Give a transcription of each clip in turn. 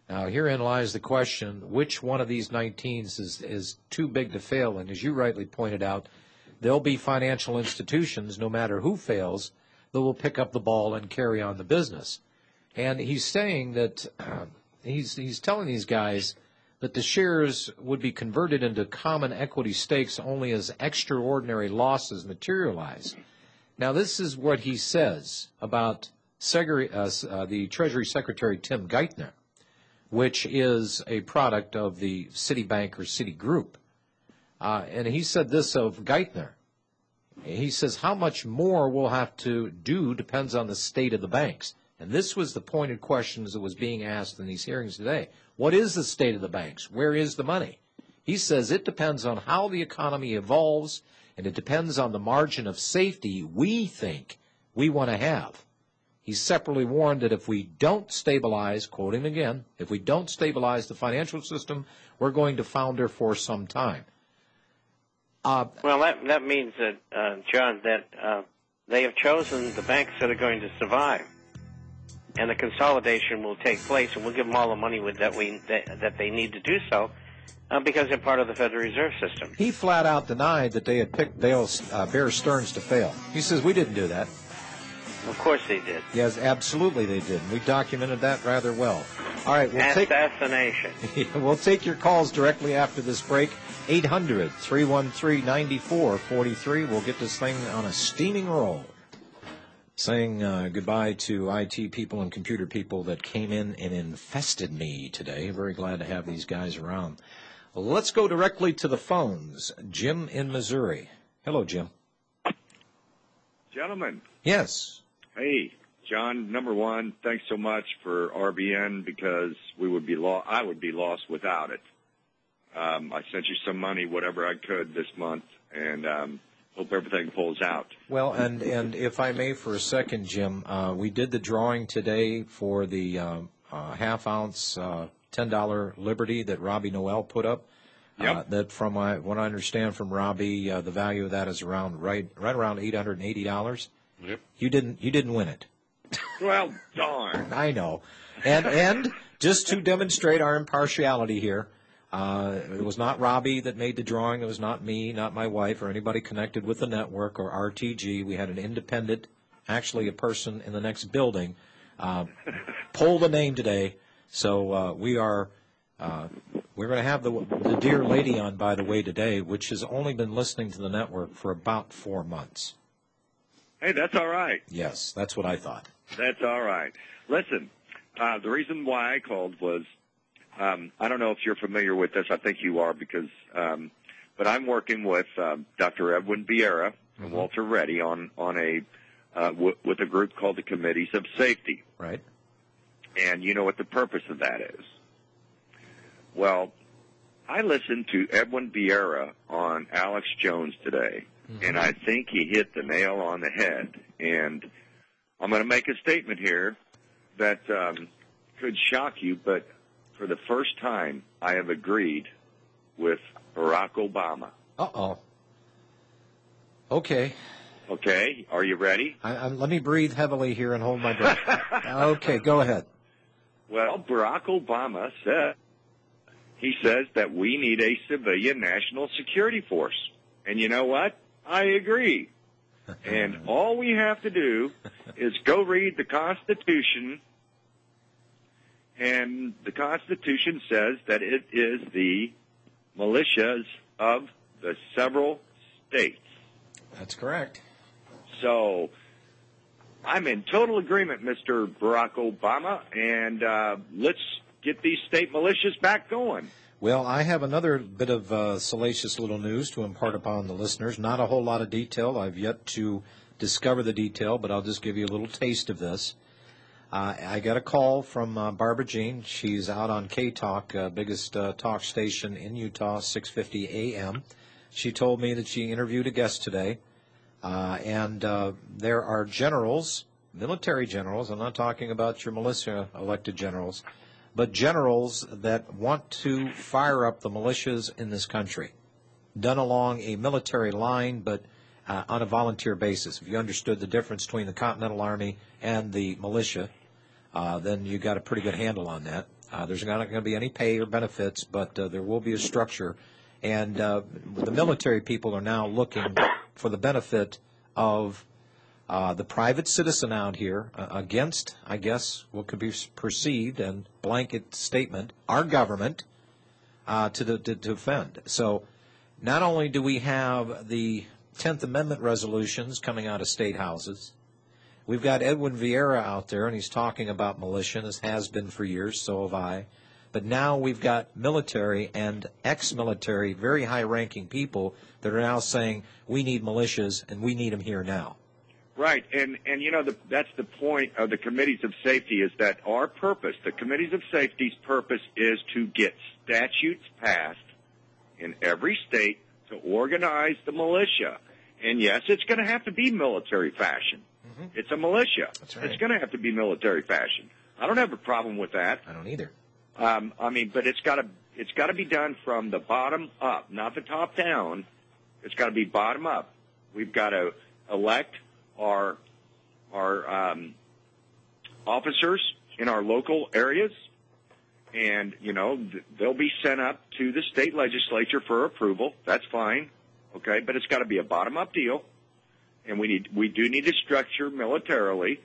Now, herein lies the question, which one of these 19s is too big to fail? And as you rightly pointed out, there'll be financial institutions, no matter who fails, that will pick up the ball and carry on the business. And he's saying that he's telling these guys that the shares would be converted into common equity stakes only as extraordinary losses materialize. Now, this is what he says about the Treasury Secretary Tim Geithner, which is a product of the Citibank or Citigroup. And he said this of Geithner. He says, how much more we'll have to do depends on the state of the banks. And this was the pointed questions that was being asked in these hearings today. What is the state of the banks? Where is the money? He says it depends on how the economy evolves, and it depends on the margin of safety we think we want to have. He separately warned that if we don't stabilize, quoting again, if we don't stabilize the financial system, we're going to founder for some time. Well, that means that, John, that they have chosen the banks that are going to survive. And the consolidation will take place, and we'll give them all the money that they need to do so because they're part of the Federal Reserve System. He flat out denied that they had picked Bear Stearns to fail. He says, we didn't do that. Of course they did. Yes, absolutely they did. We documented that rather well. All right, assassination. We'll take your calls directly after this break. 800-313-9443. We'll get this thing on a steaming roll. Saying goodbye to IT people and computer people that came in and infested me today. Very glad to have these guys around. Let's go directly to the phones. Jim in Missouri. Hello, Jim. Gentlemen. Yes. Hey, John, number one, thanks so much for RBN because I would be lost without it. I sent you some money, whatever I could this month, and hope everything pulls out. Well, and if I may for a second, Jim, we did the drawing today for the half-ounce $10 Liberty that Robbie Noel put up. Yep. That from what I understand from Robbie, the value of that is around right around $880. Yep. You didn't win it. Well, darn. I know. And just to demonstrate our impartiality here, it was not Robbie that made the drawing. It was not me, not my wife, or anybody connected with the network or RTG. We had an independent, actually a person in the next building, pull the name today. So we're going to have the dear lady on, by the way, today, which has only been listening to the network for about 4 months. Hey, that's all right. Yes, that's what I thought. That's all right. Listen, the reason why I called was, I don't know if you're familiar with this. I think you are because, but I'm working with Dr. Edwin Vieira and Walter Reddy on with a group called the Committees of Safety. Right. And you know what the purpose of that is. Well, I listened to Edwin Vieira on Alex Jones today, and I think he hit the nail on the head. And I'm going to make a statement here that could shock you, but for the first time, I have agreed with Barack Obama. Uh-oh. Okay. Okay, are you ready? Let me breathe heavily here and hold my breath. Okay, go ahead. Well, Barack Obama says that we need a civilian national security force. And you know what? I agree. And all we have to do is go read the Constitution, and the Constitution says that it is the militias of the several states. That's correct. So I'm in total agreement, Mr. Barack Obama, and let's get these state militias back going. Well, I have another bit of salacious little news to impart upon the listeners. Not a whole lot of detail. I've yet to discover the detail, but I'll just give you a little taste of this. I got a call from Barbara Jean. She's out on K-Talk, biggest talk station in Utah, 650 AM. She told me that she interviewed a guest today, and there are generals, military generals, I'm not talking about your militia elected generals, but generals that want to fire up the militias in this country, done along a military line, but on a volunteer basis. If you understood the difference between the Continental Army and the militia, then you got a pretty good handle on that. There's not going to be any pay or benefits, but there will be a structure. And the military people are now looking for the benefit of the private citizen out here against, I guess, what could be perceived and blanket statement, our government to defend. So not only do we have the 10th Amendment resolutions coming out of state houses, we've got Edwin Vieira out there, and he's talking about militia, as has been for years, so have I. But now we've got military and ex-military, very high-ranking people that are now saying, we need militias, and we need them here now. Right, and you know, that's the point of the committees of safety, is that our purpose, the committees of safety's purpose, is to get statutes passed in every state to organize the militia. And yes, it's going to have to be military fashion. Mm-hmm. It's a militia. That's right. It's going to have to be military fashion. I don't have a problem with that. I don't either. I mean, but it's got to be done from the bottom up, not the top down. It's got to be bottom up. We've got to elect our officers in our local areas, and you know they'll be sent up to the state legislature for approval. That's fine, okay, but it's got to be a bottom up deal, and we do need to structure militarily,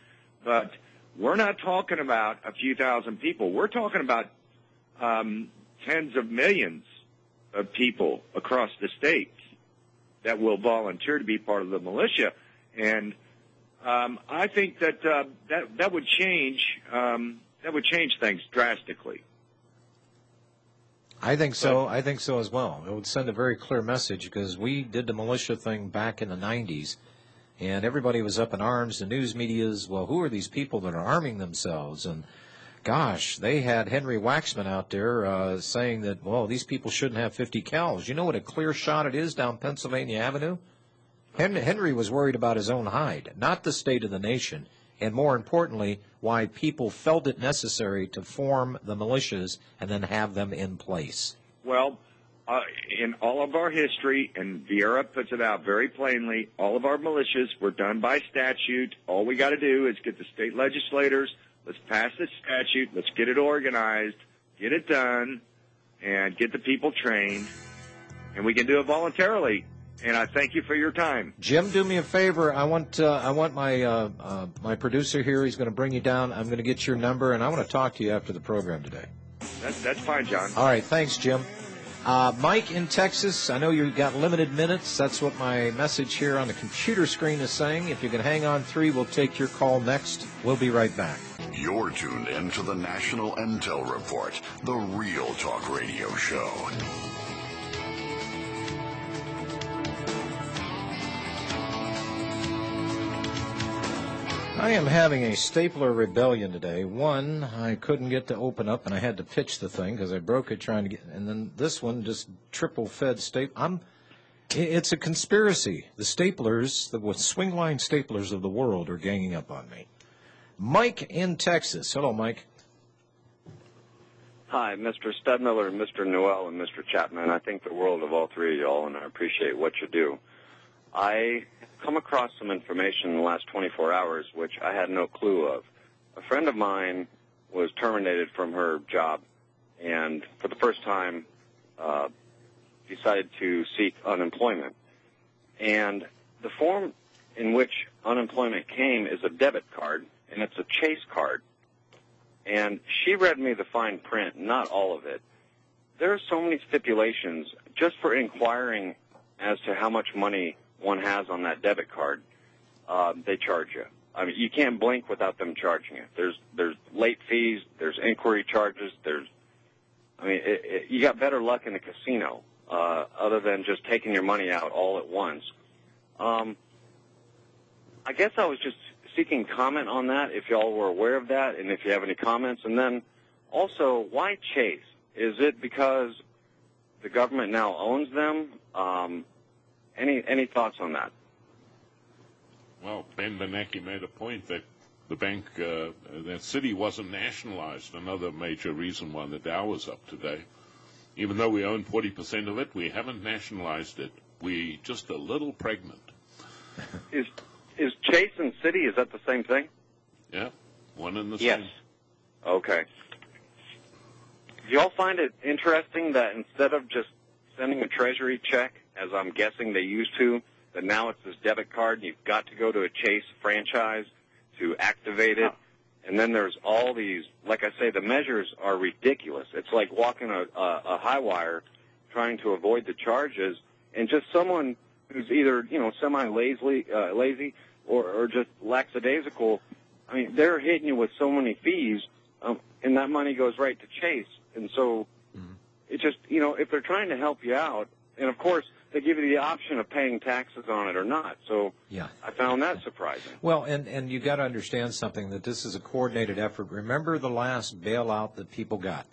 but we're not talking about a few thousand people. We're talking about tens of millions of people across the states that will volunteer to be part of the militia. And I think that would change things drastically. I think so. I think so as well. It would send a very clear message, because we did the militia thing back in the 90s, and everybody was up in arms. The news media's, well, who are these people that are arming themselves? And gosh, they had Henry Waxman out there saying that, well, these people shouldn't have 50 cals. You know what a clear shot it is down Pennsylvania Avenue? Henry was worried about his own hide, not the state of the nation, and more importantly, why people felt it necessary to form the militias and then have them in place. Well, in all of our history, and Vieira puts it out very plainly, all of our militias were done by statute. All we got to do is get the state legislators, let's pass this statute, let's get it organized, get it done, and get the people trained, and we can do it voluntarily. And I thank you for your time. Jim, do me a favor. I want my my producer here. He's going to bring you down. I'm going to get your number, and I want to talk to you after the program today. That's fine, John. All right. Thanks, Jim. Mike in Texas, I know you've got limited minutes. That's what my message here on the computer screen is saying. If you can hang on 3, we'll take your call next. We'll be right back. You're tuned in to the National Intel Report, the Real Talk Radio Show. I am having a stapler rebellion today. One, I couldn't get to open up, and I had to pitch the thing because I broke it trying to get. And then this one just triple fed staple. It's a conspiracy. The staplers, the swing line staplers of the world, are ganging up on me. Mike in Texas. Hello, Mike. Hi, Mr. Stedmiller and Mr. Newell and Mr. Chapman. I think the world of all three of y'all, and I appreciate what you do. I come across some information in the last 24 hours which I had no clue of. A friend of mine was terminated from her job and for the first time decided to seek unemployment. And the form in which unemployment came is a debit card, and it's a Chase card. And she read me the fine print, not all of it. There are so many stipulations just for inquiring as to how much money one has on that debit card. They charge you. I mean, you can't blink without them charging you. There's late fees. There's inquiry charges. You got better luck in the casino other than just taking your money out all at once. I guess I was just seeking comment on that, if y'all were aware of that, and if you have any comments. And then also, why Chase? Is it because the government now owns them? Any thoughts on that? Well, Ben Bernanke made a point that the bank, that Citi wasn't nationalized, another major reason why the Dow was up today. Even though we own 40% of it, we haven't nationalized it. We're just a little pregnant. Is Chase and Citi, is that the same thing? Yeah, one and the same. Yes. Okay. Do y'all find it interesting that instead of just sending a Treasury check, as I'm guessing they used to, that now it's this debit card and you've got to go to a Chase franchise to activate it? And then there's all these, like I say, the measures are ridiculous. It's like walking a high wire trying to avoid the charges, and just someone who's either, lazy or just lackadaisical, I mean, they're hitting you with so many fees, and that money goes right to Chase. And so it just, if they're trying to help you out, and of course, they give you the option of paying taxes on it or not. So yeah. I found that surprising. Well, and you got to understand something, that this is a coordinated effort. Remember the last bailout that people got?